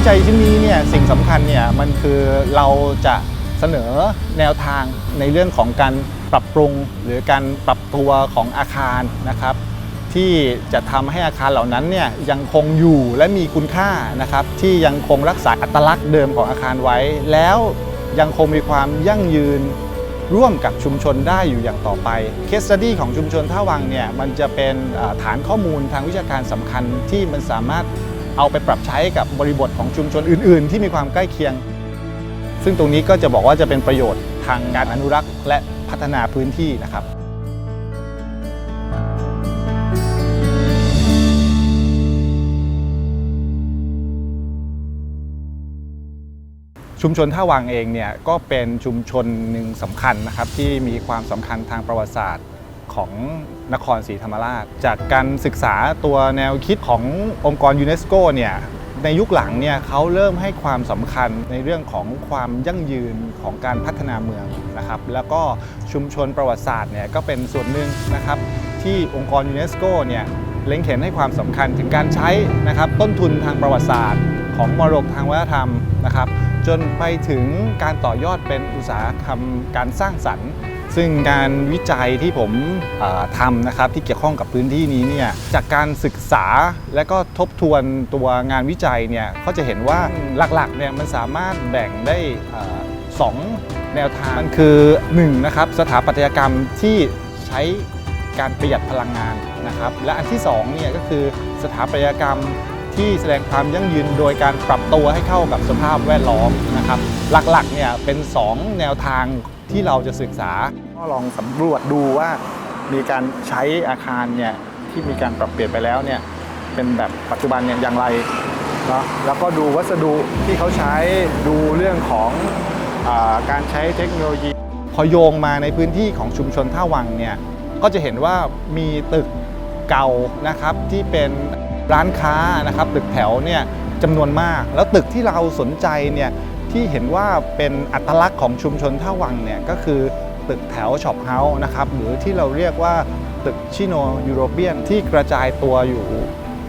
วิจัยชิ้นนี้เนี่ยสิ่งสำคัญเนี่ยมันคือเราจะเสนอแนวทางในเรื่องของการปรับปรุงหรือการปรับตัวของอาคารนะครับที่จะทำให้อาคารเหล่านั้นเนี่ยยังคงอยู่และมีคุณค่านะครับที่ยังคงรักษาอัตลักษณ์เดิมของอาคารไว้แล้วยังคงมีความยั่งยืนร่วมกับชุมชนได้อยู่อย่างต่อไป Case Study ของชุมชนท่าวังเนี่ยมันจะเป็นฐานข้อมูลทางวิชาการสำคัญที่มันสามารถเอาไปปรับใช้กับบริบทของชุมชนอื่นๆที่มีความใกล้เคียงซึ่งตรงนี้ก็จะบอกว่าจะเป็นประโยชน์ทางการอนุรักษ์และพัฒนาพื้นที่นะครับชุมชนท่าวังเองเนี่ยก็เป็นชุมชนหนึ่งสำคัญนะครับที่มีความสำคัญทางประวัติศาสตร์ของนครศรีธรรมราชจากการศึกษาตัวแนวคิดขององค์กรยูเนสโกเนี่ยในยุคหลังเนี่ยเขาเริ่มให้ความสำคัญในเรื่องของความยั่งยืนของการพัฒนาเมืองนะครับแล้วก็ชุมชนประวัติศาสตร์เนี่ยก็เป็นส่วนหนึ่งนะครับที่องค์กรยูเนสโกเนี่ยเล็งเห็นให้ความสำคัญถึงการใช้นะครับต้นทุนทางประวัติศาสตร์ของมรดกทางวัฒนธรรมนะครับจนไปถึงการต่อยอดเป็นอุตสาหกรรมการสร้างสรรค์ซึ่งงานวิจัยที่ผมทำนะครับที่เกี่ยวข้องกับพื้นที่นี้เนี่ยจากการศึกษาและก็ทบทวนตัวงานวิจัยเนี่ยก็จะเห็นว่าหลักๆเนี่ยมันสามารถแบ่งได้2แนวทางมันคือ1นะครับสถาปัตยกรรมที่ใช้การประหยัดพลังงานนะครับและอันที่2เนี่ยก็คือสถาปัตยกรรมที่แสดงความยั่งยืนโดยการปรับตัวให้เข้ากับสภาพแวดล้อมนะครับหลักๆเนี่ยเป็น2แนวทางที่เราจะศึกษาก็ลองสำรวจดูว่ามีการใช้อาคารเนี่ยที่มีการปรับเปลี่ยนไปแล้วเนี่ยเป็นแบบปัจจุบันเนี่ยอย่างไรเนาะแล้วก็ดูวัสดุที่เขาใช้ดูเรื่องของการใช้เทคโนโลยีพอโยงมาในพื้นที่ของชุมชนท่าวังเนี่ยก็จะเห็นว่ามีตึกเก่านะครับที่เป็นร้านค้านะครับตึกแถวเนี่ยจำนวนมากแล้วตึกที่เราสนใจเนี่ยที่เห็นว่าเป็นอัตลักษณ์ของชุมชนท่าวังเนี่ยก็คือตึกแถวช็อปเฮาส์นะครับหรือที่เราเรียกว่าตึกชิโนยูโรเปียนที่กระจายตัวอยู่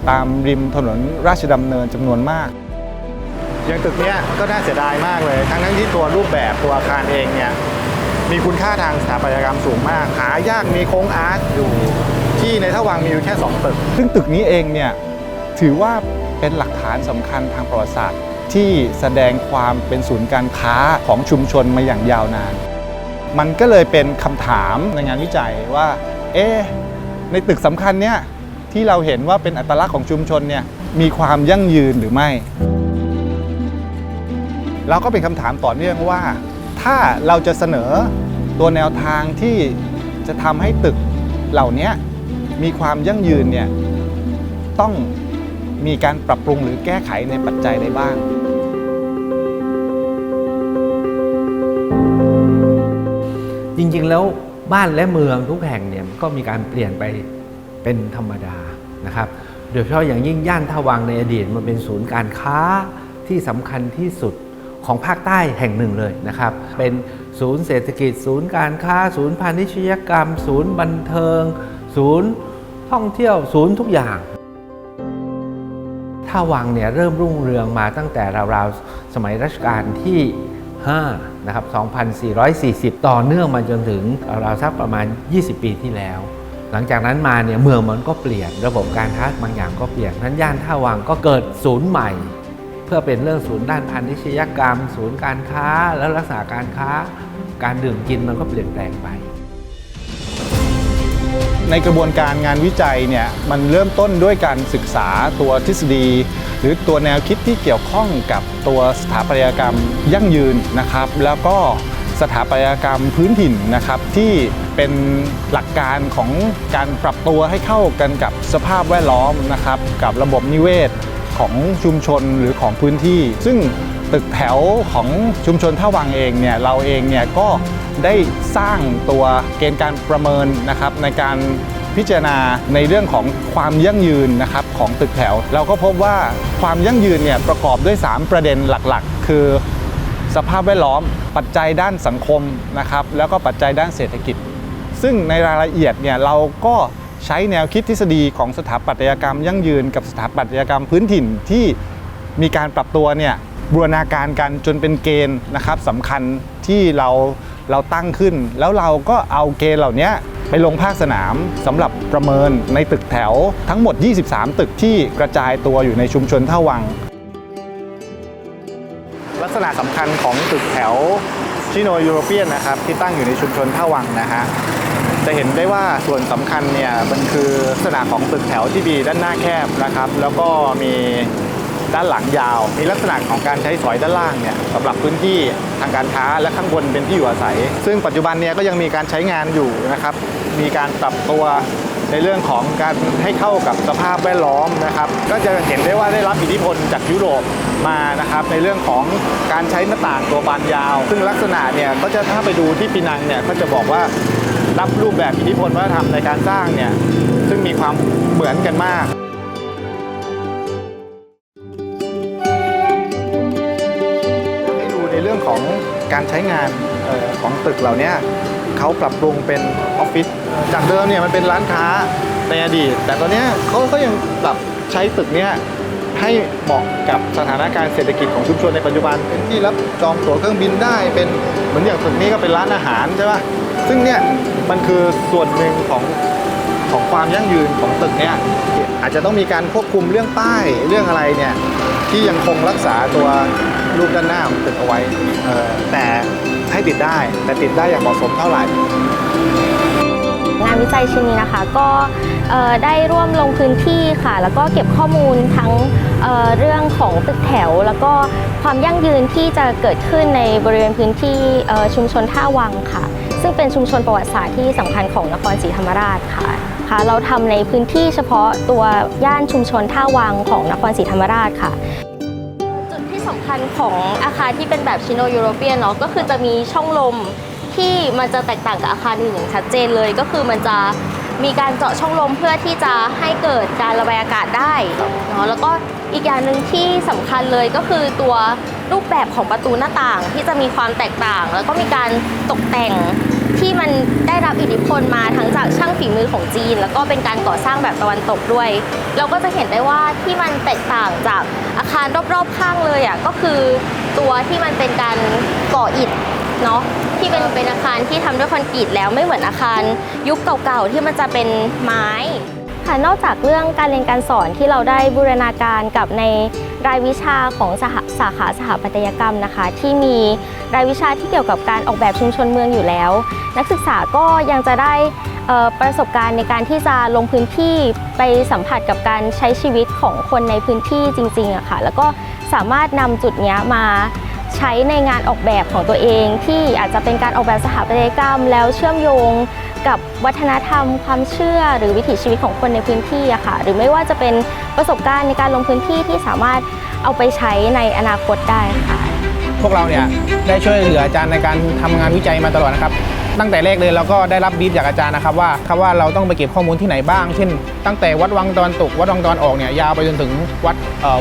ตามริมถนนราชดำเนินจำนวนมากอย่างตึกนี้ก็น่าเสียดายมากเลยทั้งที่ตัวรูปแบบตัวอาคารเองเนี่ยมีคุณค่าทางสถาปัตยกรรมสูงมากหายากมีโค้งอาร์ตอยู่ที่ในท่าวังมีอยู่แค่2ตึกซึ่งตึกนี้เองเนี่ยถือว่าเป็นหลักฐานสำคัญทางประวัติศาสตร์ที่แสดงความเป็นศูนย์การค้าของชุมชนมาอย่างยาวนานมันก็เลยเป็นคำถามในงานวิจัยว่าในตึกสำคัญเนี่ยที่เราเห็นว่าเป็นอัตลักษณ์ของชุมชนเนี่ยมีความยั่งยืนหรือไม่เราก็เป็นคำถามต่อเนื่องว่าถ้าเราจะเสนอตัวแนวทางที่จะทำให้ตึกเหล่านี้มีความยั่งยืนเนี่ยต้องมีการปรับปรุงหรือแก้ไขในปัจจัยใดบ้างจริงๆแล้วบ้านและเมืองทุกแห่งเนี่ยก็มีการเปลี่ยนไปเป็นธรรมดานะครับโดยเฉพาะอย่างยิ่งย่านท่าวังในอดีตมันเป็นศูนย์การค้าที่สำคัญที่สุดของภาคใต้แห่งหนึ่งเลยนะครับเป็นศูนย์เศรษฐกิจศูนย์การค้าศูนย์พาณิชยกรรมศูนย์บันเทิงศูนย์ท่องเที่ยวศูนย์ทุกอย่างท่าวังเนี่ยเริ่มรุ่งเรืองมาตั้งแต่ราวๆสมัยรัชกาลที่5นะครับ2440ต่อเนื่องมาจนถึงราวๆสักประมาณ20ปีที่แล้วหลังจากนั้นมาเนี่ยเมืองมันก็เปลี่ยนระบบการค้าบางอย่างก็เปลี่ยนนั้นย่านท่าวังก็เกิดศูนย์ใหม่เพื่อเป็นเรื่องศูนย์ด้านพาณิชยกรรมศูนย์การค้าและลักษณะการค้าการดื่มกินมันก็เปลี่ยนแปลงไปในกระบวนการงานวิจัยเนี่ยมันเริ่มต้นด้วยการศึกษาตัวทฤษฎีหรือตัวแนวคิดที่เกี่ยวข้องกับตัวสถาปัตยกรรมยั่งยืนนะครับแล้วก็สถาปัตยกรรมพื้นถิ่นนะครับที่เป็นหลักการของการปรับตัวให้เข้ากันกับสภาพแวดล้อมนะครับกับระบบนิเวศของชุมชนหรือของพื้นที่ซึ่งตึกแถวของชุมชนท่าวังเองเนี่ยเราเองเนี่ยก็ได้สร้างตัวเกณฑ์การประเมินนะครับในการพิจารณาในเรื่องของความยั่งยืนนะครับของตึกแถวเราก็พบว่าความยั่งยืนเนี่ยประกอบด้วย3ประเด็นหลักๆคือสภาพแวดล้อมปัจจัยด้านสังคมนะครับแล้วก็ปัจจัยด้านเศรษฐกิจซึ่งในรายละเอียดเนี่ยเราก็ใช้แนวคิดทฤษฎีของสถาปัตยกรรมยั่งยืนกับสถาปัตยกรรมพื้นถิ่นที่ มีการปรับตัวเนี่ยบูรณาการกันจนเป็นเกณฑ์นะครับสำคัญที่เราตั้งขึ้น แล้วเราก็เอาเกณฑ์เหล่านี้ไปลงภาคสนามสำหรับประเมินในตึกแถวทั้งหมด 23 ตึกที่กระจายตัวอยู่ในชุมชนท่าวังลักษณะสำคัญของตึกแถวชิโนยูโรเปียนนะครับที่ตั้งอยู่ในชุมชนท่าวังนะฮะจะเห็นได้ว่าส่วนสำคัญเนี่ยมันคือลักษณะของตึกแถวที่มีด้านหน้าแคบนะครับแล้วก็มีด้านหลังยาวมีลักษณะของการใช้สอยด้านล่างเนี่ยสำหรับพื้นที่ทางการค้าและข้างบนเป็นที่อยู่อาศัยซึ่งปัจจุบันเนี่ยก็ยังมีการใช้งานอยู่นะครับมีการปรับตัวในเรื่องของการให้เข้ากับสภาพแวดล้อมนะครับก็จะเห็นได้ว่าได้รับอิทธิพลจากยุโรปมานะครับในเรื่องของการใช้หน้าต่างตัวบานยาวซึ่งลักษณะเนี่ยก็จะถ้าไปดูที่ปีนังเนี่ยก็จะบอกว่ารับรูปแบบอิทธิพลวัฒนธรรมในการสร้างเนี่ยซึ่งมีความเหมือนกันมากให้ดูในเรื่องของการใช้งานของตึกเหล่านี้เขาปรับปรุงเป็นออฟฟิศจากเดิมเนี่ยมันเป็นร้านค้าในอดีตแต่ตอนนี้เขาก็ยังปรับใช้ตึกเนี้ยให้เหมาะกับสถานการณ์เศรษฐกิจของชุมชนในปัจจุบันเป็นที่รับจองตั๋วเครื่องบินได้เป็นเหมือนอย่างตึกนี้ก็เป็นร้านอาหารใช่ป่ะซึ่งเนี่ยมันคือส่วนหนึ่งของความยั่งยืนของตึกเนี่ยอาจจะต้องมีการควบคุมเรื่องป้ายเรื่องอะไรเนี่ยที่ยังคงรักษาตัวรูปด้านหน้าของตึกเอาไว้แต่ให้ติดได้แต่ติดได้อย่างเหมาะสมเท่าไหร่งานวิจัยชิ้นนี้นะคะก็ได้ร่วมลงพื้นที่ค่ะแล้วก็เก็บข้อมูลทั้งเรื่องของตึกแถวแล้วก็ความยั่งยืนที่จะเกิดขึ้นในบริเวณพื้นที่ชุมชนท่าวังค่ะซึ่งเป็นชุมชนประวัติศาสตร์ที่สำคัญของนครศรีธรรมราชค่ะเราทำในพื้นที่เฉพาะตัวย่านชุมชนท่าวังของนครศรีธรรมราชค่ะจุดที่สำคัญของอาคารที่เป็นแบบชิโนยูโรเปียนเนาะก็คือจะมีช่องลมที่มันจะแตกต่างกับอาคารอื่นอย่างชัดเจนเลยก็คือมันจะมีการเจาะช่องลมเพื่อที่จะให้เกิดการระบายอากาศได้เนาะแล้วก็อีกอย่างหนึ่งที่สำคัญเลยก็คือตัวรูปแบบของประตูหน้าต่างที่จะมีความแตกต่างแล้วก็มีการตกแต่งที่มันได้รับอิทธิพลมาทั้งจากช่างฝีมือของจีนแล้วก็เป็นการก่อสร้างแบบตะวันตกด้วยเราก็จะเห็นได้ว่าที่มันแตกต่างจากอาคารรอบๆข้างเลยอ่ะก็คือตัวที่มันเป็นการก่ออิฐเนาะที่เป็นอาคารที่ทำด้วยคอนกรีตแล้วไม่เหมือนอาคารยุคเก่าๆที่มันจะเป็นไม้ค่ะนอกจากเรื่องการเรียนการสอนที่เราได้บูรณาการกับในรายวิชาของสาขาสถาปัตยกรรมนะคะที่มีรายวิชาที่เกี่ยวกับการออกแบบชุมชนเมืองอยู่แล้วนักศึกษาก็ยังจะได้ประสบการณ์ในการที่จะลงพื้นที่ไปสัมผัสกับการใช้ชีวิตของคนในพื้นที่จริงๆอะค่ะแล้วก็สามารถนำจุดนี้มาใช้ในงานออกแบบของตัวเองที่อาจจะเป็นการออกแบบสถาปัตยกรรมแล้วเชื่อมโยงกับวัฒนธรรมความเชื่อหรือวิถีชีวิตของคนในพื้นที่อะค่ะหรือไม่ว่าจะเป็นประสบการณ์ในการลงพื้นที่ที่สามารถเอาไปใช้ในอนาคตได้ค่ะพวกเราเนี่ยได้ช่วยเหลืออาจารย์ในการทำงานวิจัยมาตลอดนะครับตั้งแต่แรกเลยเราก็ได้รับบีฟจากอาจารย์นะครับว่าเราต้องไปเก็บข้อมูลที่ไหนบ้างเช่นตั้งแต่วัดวังตะวันตกวัดวังตะวันออกเนี่ยยาวไปจนถึง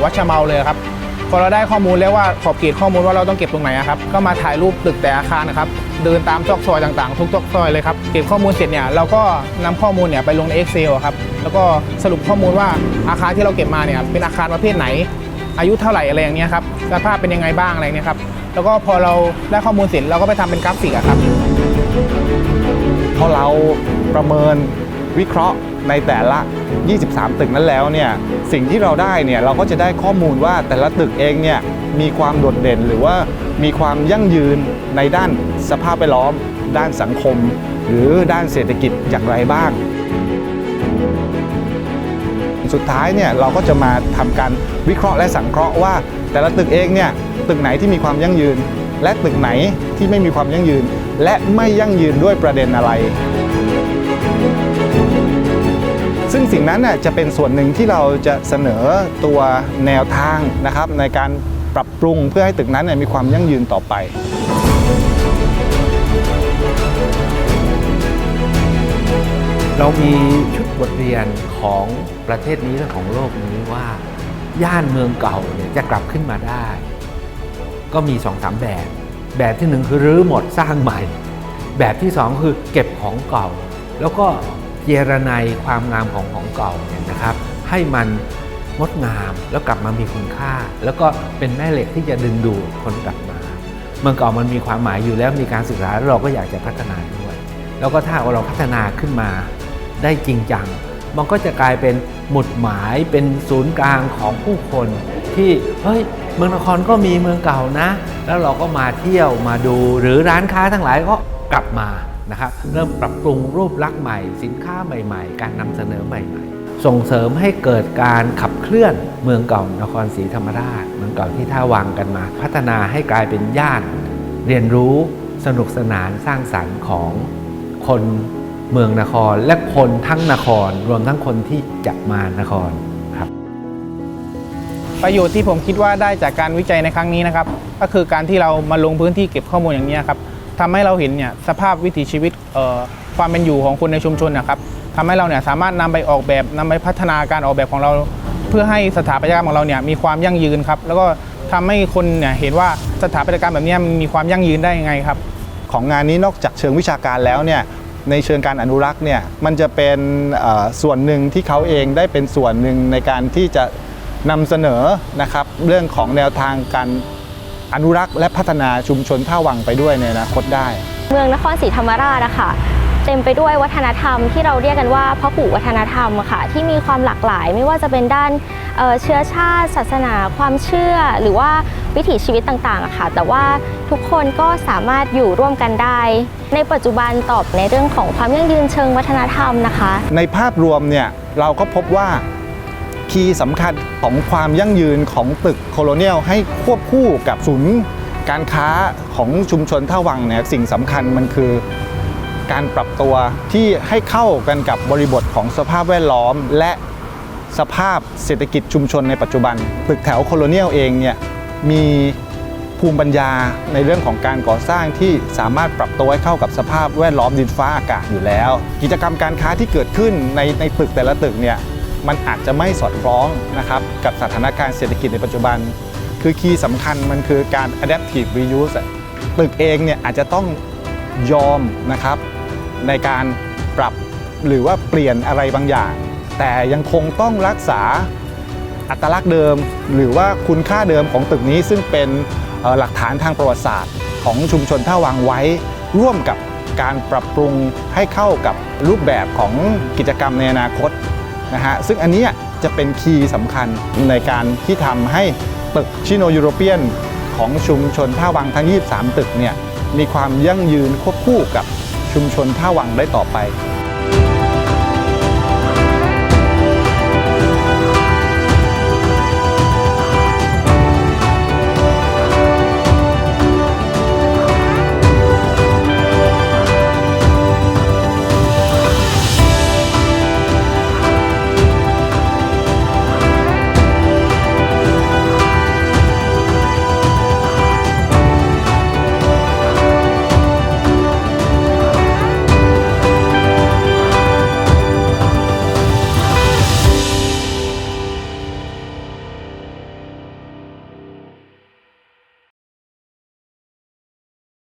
วัดชะเมาเลยครับพอเราได้ข้อมูลแล้วว่าขอบเขตข้อมูลว่าเราต้องเก็บตรงไหนครับก็มาถ่ายรูปตึกแต่อาคารนะครับเดินตามซอกซอยต่างๆทุกซอกซอยเลยครับเก็บข้อมูลเสร็จเนี่ยเราก็นำข้อมูลเนี่ยไปลงใน Excel ครับแล้วก็สรุปข้อมูลว่าอาคารที่เราเก็บมาเนี่ยเป็นอาคารประเภทไหนอายุเท่าไหร่อะไรอย่างเงี้ยครับสภาพเป็นยังไงบ้างอะไรเนี่ยครับแล้วก็พอเราได้ข้อมูลเสร็จเราก็ไปทำเป็นกราฟิกครับพอเราประเมินวิเคราะห์ในแต่ละ23ตึกนั้นแล้วเนี่ยสิ่งที่เราได้เนี่ยเราก็จะได้ข้อมูลว่าแต่ละตึกเองเนี่ยมีความโดดเด่นหรือว่ามีความยั่งยืนในด้านสภาพแวดล้อมด้านสังคมหรือด้านเศรษฐกิจอย่างไรบ้างสุดท้ายเนี่ยเราก็จะมาทำการวิเคราะห์และสังเคราะห์ว่าแต่ละตึกเองเนี่ยตึกไหนที่มีความยั่งยืนและตึกไหนที่ไม่มีความยั่งยืนและไม่ยั่งยืนด้วยประเด็นอะไรซึ่งสิ่งนั้นจะเป็นส่วนหนึ่งที่เราจะเสนอตัวแนวทางนะครับในการปรับปรุงเพื่อให้ตึกนั้นมีความยั่งยืนต่อไปเรามีชุดบทเรียนของประเทศนี้และของโลกนี้ว่าย่านเมืองเก่าเนี่ยจะกลับขึ้นมาได้ก็มี 2-3 แบบที่1คือรื้อหมดสร้างใหม่แบบที่2คือเก็บของเก่าแล้วก็เจรไนความงามของเก่าเนี่ยนะครับให้มัน งดงามแล้วกลับมามีคุณค่า แล้วก็เป็นแม่เหล็กที่จะดึงดูดคนกลับมาเมืองเก่ามันมีความหมายอยู่แล้วมีการศึกษาเราก็อยากจะพัฒนาด้วยแล้วก็ถ้าเราพัฒนาขึ้นมาได้จริงจังมันก็จะกลายเป็นหมุดหมายเป็นศูนย์กลางของผู้คนที่เฮ้ยเมืองนครก็มีเมืองเก่านะแล้วเราก็มาเที่ยวมาดูหรือร้านค้าทั้งหลายก็กลับมานะครับเริ่มปรับปรุงรูปลักษณ์ใหม่สินค้าใหม่ๆการนำเสนอใหม่ๆส่งเสริมให้เกิดการขับเคลื่อนเมืองเก่านครศรีธรรมราชเมืองเก่าที่ท่าวังกันมาพัฒนาให้กลายเป็นย่านเรียนรู้สนุกสนานสร้างสรรค์ของคนเมืองนครและคนทั้งนครรวมทั้งคนที่จะมานครครับ ประโยชน์ที่ผมคิดว่าได้จากการวิจัยในครั้งนี้นะครับก็คือการที่เรามาลงพื้นที่เก็บข้อมูลอย่างนี้ครับทำให้เราเห็นเนี่ยสภาพวิถีชีวิตความเป็นอยู่ของคนในชุมชนนะครับทำให้เราเนี่ยสามารถนำไปออกแบบนำไปพัฒนาการออกแบบของเรา เพื่อให้สถาปัตยกรรมของเราเนี่ยมีความยั่งยืนครับแล้วก็ทำให้คนเนี่ยเห็นว่าสถาปัตยกรรมแบบนี้มันมีความยั่งยืนได้ยังไงครับ ของงานนี้นอกจากเชิงวิชาการแล้วเนี่ยในเชิงการอนุรักษ์เนี่ยมันจะเป็นส่วนหนึ่งที่เขาเองได้เป็นส่วนหนึ่งในการที่จะนำเสนอนะครับเรื่องของแนวทางการอนุรักษ์และพัฒนาชุมชนท่าวังไปด้วยในอนาคตได้เมืองนครศรีธรรมราชนะคะเต็มไปด้วยวัฒนธรรมที่เราเรียกกันว่าพหุวัฒนธรรมค่ะที่มีความหลากหลายไม่ว่าจะเป็นด้านเชื้อชาติศาสนาความเชื่อหรือว่าวิถีชีวิตต่างๆค่ะแต่ว่าทุกคนก็สามารถอยู่ร่วมกันได้ในปัจจุบันตอบในเรื่องของความยั่งยืนเชิงวัฒนธรรมนะคะในภาพรวมเนี่ยเราก็พบว่าคีย์สำคัญของความยั่งยืนของตึกโคโลเนียลให้ควบคู่กับศูนย์การค้าของชุมชนท่าวังเนี่ยสิ่งสำคัญมันคือการปรับตัวที่ให้เข้ากันกับบริบทของสภาพแวดล้อมและสภาพเศรษฐกิจชุมชนในปัจจุบันตึกแถวโคโลเนียลเองเนี่ยมีภูมิปัญญาในเรื่องของการก่อสร้างที่สามารถปรับตัวให้เข้ากับสภาพแวดล้อมดินฟ้าอากาศอยู่แล้วกิจกรรมการค้าที่เกิดขึ้นในตึกแต่ละตึกเนี่ยมันอาจจะไม่สอดคล้องนะครับกับสถานการณ์เศรษฐกิจในปัจจุบันคือคีย์สำคัญมันคือการ adaptive reuse ตึกเองเนี่ยอาจจะต้องยอมนะครับในการปรับหรือว่าเปลี่ยนอะไรบางอย่างแต่ยังคงต้องรักษาอัตลักษณ์เดิมหรือว่าคุณค่าเดิมของตึกนี้ซึ่งเป็นหลักฐานทางประวัติศาสตร์ของชุมชนท่าวังไว้ร่วมกับการปรับปรุงให้เข้ากับรูปแบบของกิจกรรมในอนาคตนะฮะซึ่งอันนี้จะเป็นคีย์สำคัญในการที่ทำให้ตึกชิโนยูโรเปียนของชุมชนท่าวังทั้ง23ตึกเนี่ยมีความยั่งยืนควบคู่กับชุมชนท่าวังได้ต่อไป